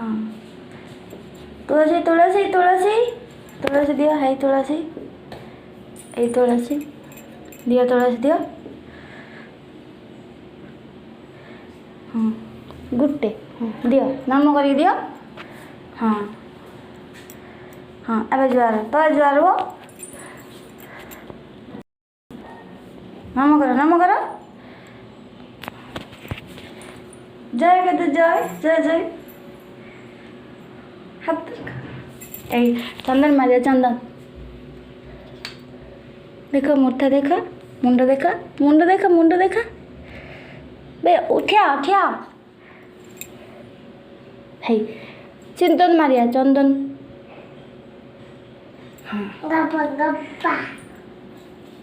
हाँ तुलसी तुलसी तुलसी तुलसी दियो है तुलसी এই तुलसी दियो तुलसी दियो गुट्टे दियो नाम कर दियो हाँ हाँ अब जुआर तो जुआर वो नाम करो जय कहते जय जय जय हाथ ए चंदन मारिया चंदन देखो मुठा देखा मुंड देखा मुंड देखा बे उठा उठा है चंदन मारिया चंदन हाँ गप्पा गप्पा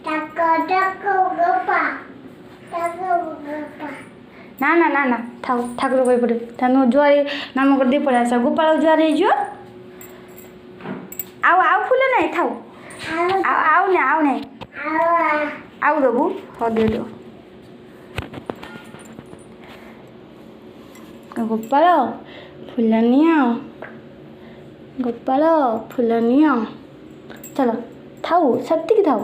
टाको टाको गप्पा टाको गप्पा ना ना ना ना थाओ ठाकुर कही पड़े थानु जुआरी नाम कर दे पड़ा सा गोपाल जुआर हो आउ फूल नहीं थाओ आउ नहीं आउ दबू हाँ दे दो गोपाल फूल निया गोपाल फूल निया चलो थाओ सत्य थाओ